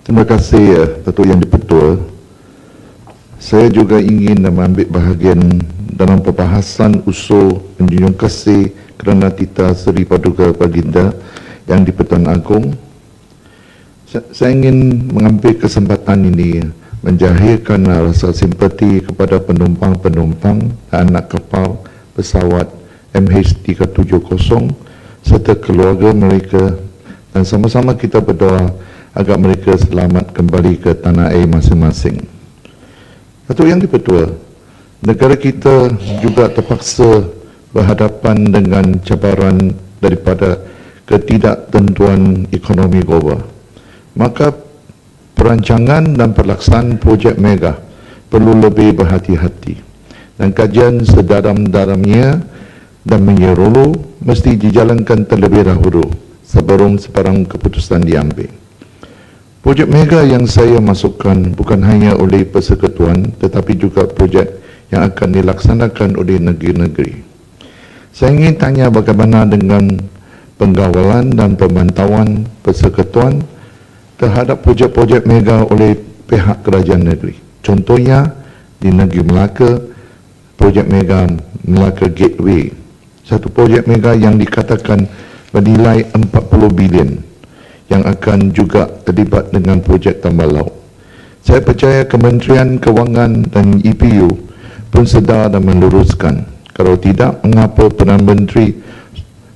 Terima kasih Datuk Yang di-Pertua. Saya juga ingin mengambil bahagian dalam perbahasan usul Menjunjung Kasih Kerana Tita Seri Paduka Baginda yang di-Pertuan Agong. Saya ingin mengambil kesempatan ini menjahirkan rasa simpati kepada penumpang-penumpang anak kapal pesawat MH370 serta keluarga mereka, dan sama-sama kita berdoa agar mereka selamat kembali ke tanah air masing-masing. Datuk Yang di-Pertua, negara kita juga terpaksa berhadapan dengan cabaran daripada ketidaktentuan ekonomi global. Maka perancangan dan pelaksanaan projek mega perlu lebih berhati-hati, dan kajian sedalam-dalamnya dan menyeluruh mesti dijalankan terlebih dahulu sebelum sebarang keputusan diambil. Projek mega yang saya masukkan bukan hanya oleh Persekutuan tetapi juga projek yang akan dilaksanakan oleh negeri-negeri. Saya ingin tanya bagaimana dengan penggawalan dan pemantauan Persekutuan terhadap projek-projek mega oleh pihak kerajaan negeri. Contohnya di negeri Melaka, projek mega Melaka Gateway, satu projek mega yang dikatakan bernilai 40 bilion yang akan juga terlibat dengan projek tambah laut. Saya percaya Kementerian Kewangan dan EPU pun sedar dan meluruskan. Kalau tidak, mengapa Perdana Menteri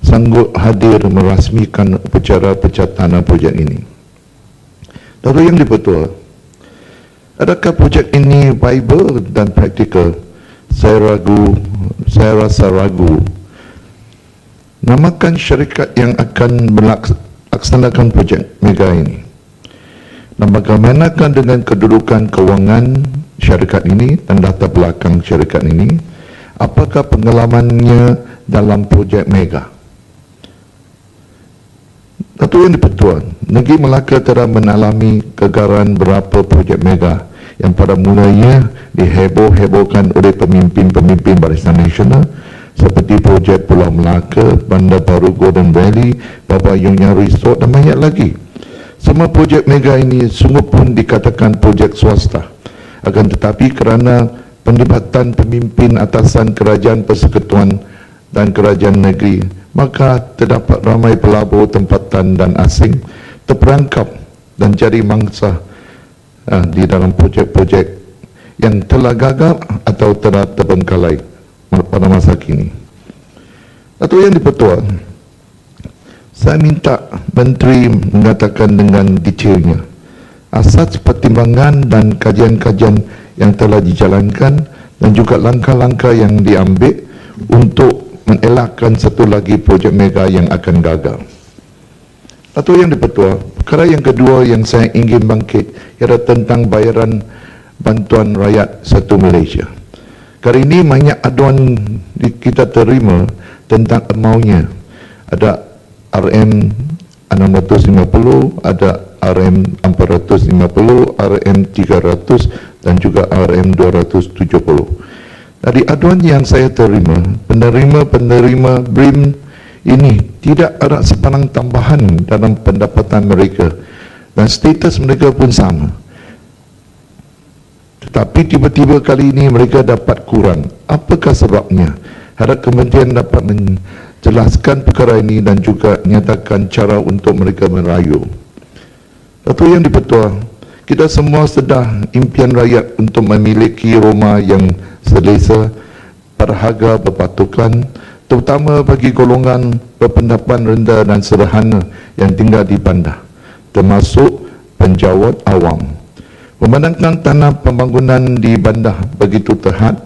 sanggup hadir merasmikan upacara pencatanan projek ini? Datuk Yang di-Pertua, adakah projek ini viable dan praktikal? Saya rasa ragu. Namakan syarikat yang akan melaksanakan projek mega ini. Dan bagaimanakah dengan kedudukan kewangan syarikat ini dan latar belakang syarikat ini? Apakah pengalamannya dalam projek mega? Datuk Yang di-Pertua, negeri Melaka telah mengalami kegagalan beberapa projek mega yang pada mulanya diheboh-hebohkan oleh pemimpin-pemimpin Barisan Nasional seperti projek Pulau Melaka, Bandar Baru Golden Valley, Babayunya Resort dan banyak lagi. Semua projek mega ini sungguh pun dikatakan projek swasta. Akan tetapi kerana penlibatan pemimpin atasan kerajaan Persekutuan dan kerajaan negeri, maka terdapat ramai pelabur tempatan dan asing terperangkap dan jadi mangsa di dalam projek-projek yang telah gagal atau telah terbengkalai pada masa kini. Datuk Yang di-Pertua, saya minta Menteri mengatakan dengan detailnya asas pertimbangan dan kajian-kajian yang telah dijalankan dan juga langkah-langkah yang diambil untuk mengelakkan satu lagi projek mega yang akan gagal. Datuk Yang di-Pertua, perkara yang kedua yang saya ingin bangkit ialah tentang bayaran bantuan rakyat satu Malaysia. Kali ini banyak aduan kita terima tentang amountnya. Ada RM650, ada RM450, RM300 dan juga RM270. Dari aduan yang saya terima, penerima-penerima BRIM ini tidak ada sebarang tambahan dalam pendapatan mereka dan status mereka pun sama. Tetapi tiba-tiba kali ini mereka dapat kurang. Apakah sebabnya? Harap kementerian dapat menjelaskan perkara ini dan juga nyatakan cara untuk mereka merayu. Datuk Yang di-Pertua, kita semua sedar impian rakyat untuk memiliki rumah yang selesa, berharga, berpatukan, terutama bagi golongan berpendapatan rendah dan sederhana yang tinggal di bandar, termasuk penjawat awam. Memandangkan tanah pembangunan di bandar begitu terhad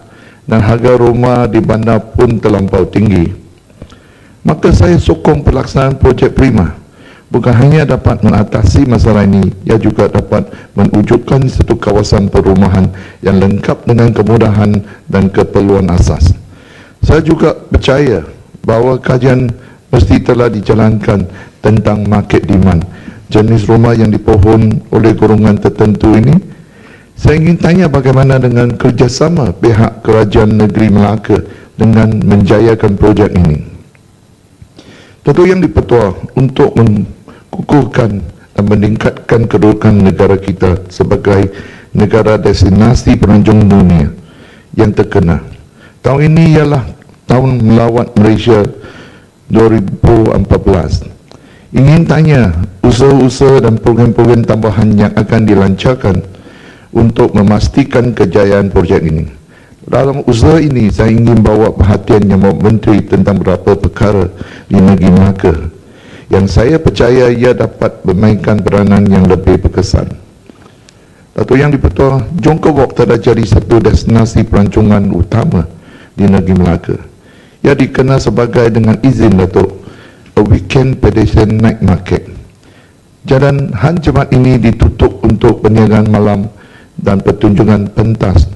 dan harga rumah di bandar pun terlampau tinggi, maka saya sokong pelaksanaan projek Prima. Bukan hanya dapat mengatasi masalah ini, ia juga dapat mewujudkan satu kawasan perumahan yang lengkap dengan kemudahan dan keperluan asas. Saya juga percaya bahawa kajian mesti telah dijalankan tentang market demand jenis rumah yang dipohon oleh golongan tertentu ini. Saya ingin tanya bagaimana dengan kerjasama pihak kerajaan negeri Melaka dengan menjayakan projek ini. Datuk Yang di-Pertua, untuk mengukuhkan dan meningkatkan kedudukan negara kita sebagai negara destinasi pelancong dunia yang terkenal. Tahun ini ialah tahun melawat Malaysia 2014. Ingin tanya, usaha-usaha dan program-program tambahan yang akan dilancarkan untuk memastikan kejayaan projek ini. Dalam usaha ini, saya ingin bawa perhatian Yang Menteri tentang beberapa perkara di negeri Melaka yang saya percaya ia dapat memainkan peranan yang lebih berkesan. Datuk Yang di-Pertua, Jongko Walk telah jadi satu destinasi pelancongan utama di negeri Melaka. Ia dikenal sebagai dengan izin Datuk a weekend pedestrian night market. Jalan Han Jemat ini ditutup untuk perniagaan malam dan pertunjukan pentas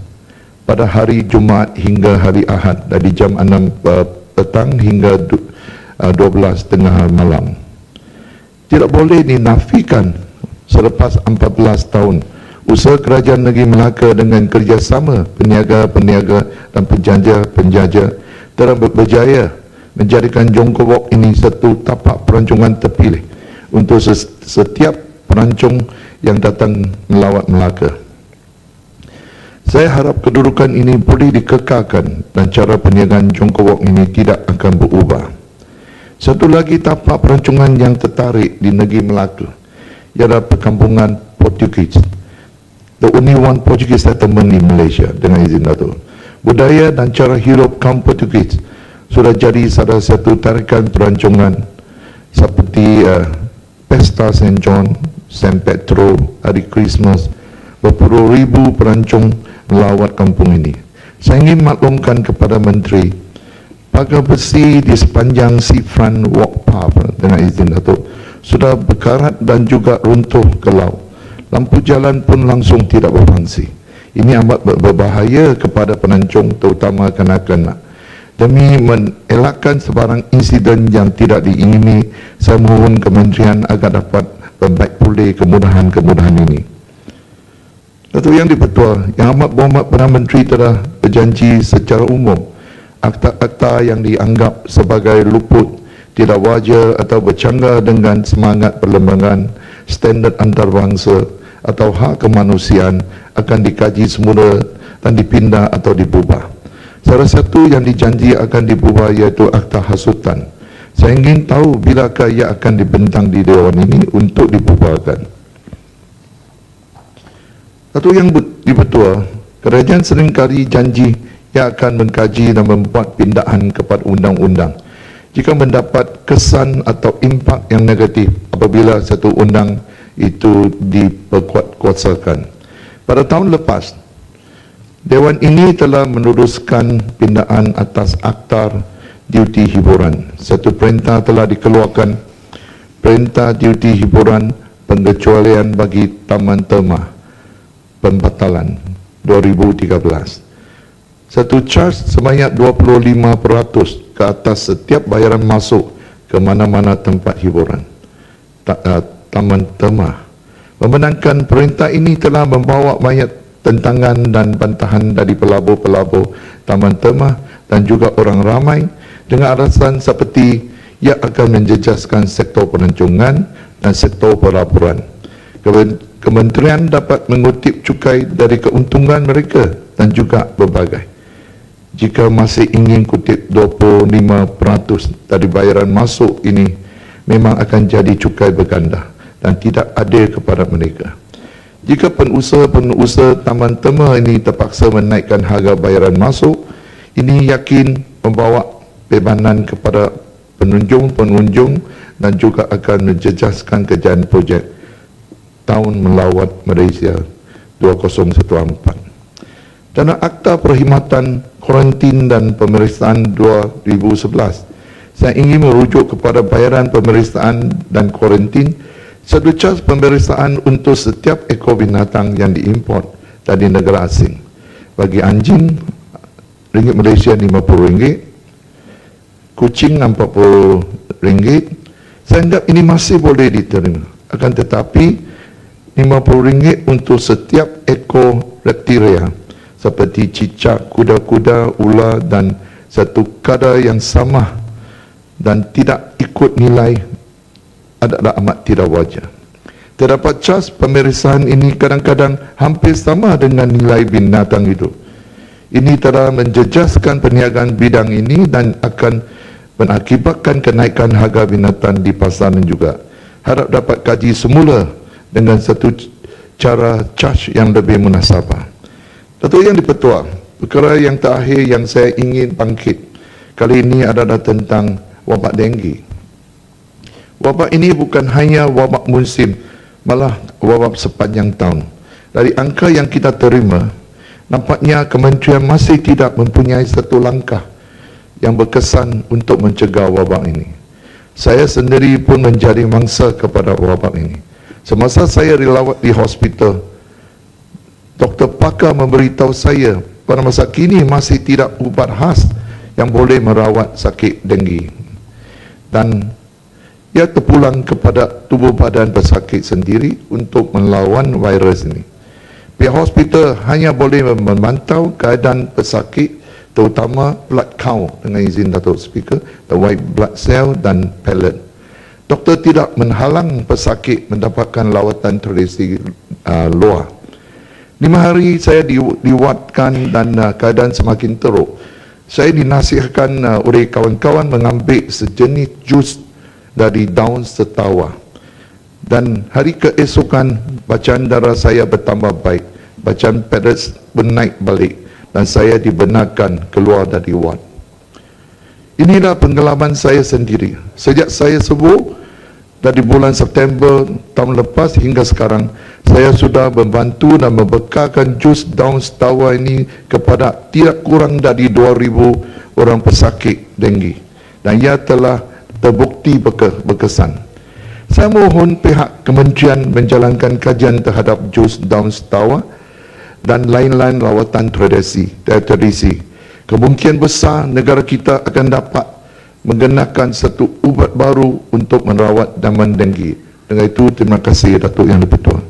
pada hari Jumaat hingga hari Ahad dari jam 6 petang hingga 12 tengah malam. Tidak boleh dinafikan selepas 14 tahun usaha kerajaan negeri Melaka dengan kerjasama peniaga-peniaga dan penjajah-penjajah telah berjaya menjadikan Jongko Walk ini satu tapak pelancongan terpilih untuk setiap pelancong yang datang melawat Melaka. Saya harap kedudukan ini boleh dikekalkan dan cara perniagaan Jongko Walk ini tidak akan berubah. Satu lagi tapak pelancongan yang tertarik di negeri Melaka ialah perkampungan Portugis. The only one Portuguese settlement di Malaysia dengan izin Datuk. Budaya dan cara hidup kaum Portugis sudah jadi salah satu tarikan pelancongan seperti Pesta St. John, St. Petro, Hari Christmas. Berpuluh ribu pelancong melawat kampung ini. Saya ingin maklumkan kepada Menteri, pagar besi di sepanjang seafront walk path dengan izin Datuk sudah berkarat dan juga runtuh ke laut. Lampu jalan pun langsung tidak berfungsi. Ini amat berbahaya kepada pelancong terutama kanak-kanak. Demi mengelakkan sebarang insiden yang tidak diingini, saya mohon kementerian agar dapat membaik pulih kemudahan-kemudahan ini. Datuk Yang di-Pertua, Yang Amat Berhormat Perdana Menteri telah berjanji secara umum akta-akta yang dianggap sebagai luput, tidak wajar atau bercanggah dengan semangat perlembagaan standard antarabangsa atau hak kemanusiaan akan dikaji semula dan dipindah atau diubah. Salah satu yang dijanji akan diubah iaitu akta hasutan. Saya ingin tahu bilakah ia akan dibentang di Dewan ini untuk dibubarkan. Datuk Yang di-Pertua, kerajaan seringkali janji ia akan mengkaji dan membuat pindahan kepada undang-undang jika mendapat kesan atau impak yang negatif apabila satu undang itu diperkuatkuasakan. Pada tahun lepas, Dewan ini telah meneruskan pindaan atas akta duty hiburan. Satu perintah telah dikeluarkan, perintah duty hiburan pengecualian bagi taman tema pembatalan 2013. Satu charge sebanyak 25% ke atas setiap bayaran masuk ke mana-mana tempat hiburan. Taman tema. Membenarkan perintah ini telah membawa banyak tentangan dan bantahan dari pelabur-pelabur taman tema dan juga orang ramai dengan alasan seperti ia akan menjejaskan sektor pelancongan dan sektor pelaburan. Kementerian dapat mengutip cukai dari keuntungan mereka dan juga berbagai. Jika masih ingin kutip 25% dari bayaran masuk ini memang akan jadi cukai berganda dan tidak adil kepada mereka. Jika pengusaha taman tema ini terpaksa menaikkan harga bayaran masuk, ini yakin membawa bebanan kepada pengunjung-pengunjung dan juga akan menjejaskan kejayaan projek Tahun Melawat Malaysia 2014. Dalam Akta Perkhidmatan Kuarantin dan Pemeriksaan 2011, saya ingin merujuk kepada bayaran pemeriksaan dan kuarantin satu cas pemeriksaan untuk setiap ekor binatang yang diimport dari negara asing. Bagi anjing, ringgit Malaysia RM50, kucing RM40. Saya anggap ini masih boleh diterima. Akan tetapi, RM50 untuk setiap ekor reptilia seperti cicak, kuda-kuda, ular dan satu kadar yang sama dan tidak ikut nilai adalah amat tidak wajar. Terdapat cas pemeriksaan ini kadang-kadang hampir sama dengan nilai binatang hidup. Ini telah menjejaskan perniagaan bidang ini dan akan mengakibatkan kenaikan harga binatang di pasaran juga. Harap dapat kaji semula dengan satu cara cas yang lebih munasabah. Datuk Yang di-Pertua, perkara yang terakhir yang saya ingin bangkit kali ini adalah tentang wabak denggi. Wabak ini bukan hanya wabak musim, malah wabak sepanjang tahun. Dari angka yang kita terima, nampaknya kementerian masih tidak mempunyai satu langkah yang berkesan untuk mencegah wabak ini. Saya sendiri pun menjadi mangsa kepada wabak ini. Semasa saya dilawat di hospital, Dr. Pakar memberitahu saya pada masa kini masih tidak ubat khas yang boleh merawat sakit denggi. Dan ia terpulang kepada tubuh badan pesakit sendiri untuk melawan virus ini. Pihak hospital hanya boleh memantau keadaan pesakit, terutama blood count dengan izin Datuk Speaker, the white blood cell dan pellet. Doktor tidak menghalang pesakit mendapatkan lawatan tradisi luar. 5 hari saya diwatkan dan keadaan semakin teruk. Saya dinasihatkan oleh kawan-kawan mengambil sejenis jus dari daun setawa. Dan hari keesokan bacaan darah saya bertambah baik. Bacaan platelets naik balik dan saya dibenarkan keluar dari ward. Inilah pengalaman saya sendiri. Sejak saya sembuh dari bulan September tahun lepas hingga sekarang, saya sudah membantu dan membekalkan jus daun setawa ini kepada tidak kurang dari 2,000 orang pesakit denggi. Dan ia telah terbukti berkesan. Saya mohon pihak kementerian menjalankan kajian terhadap jus daun setawa dan lain-lain rawatan tradisi. Kemungkinan besar negara kita akan dapat menggunakan satu ubat baru untuk merawat daman denggi. Dengan itu, terima kasih Datuk Yang di-Pertua.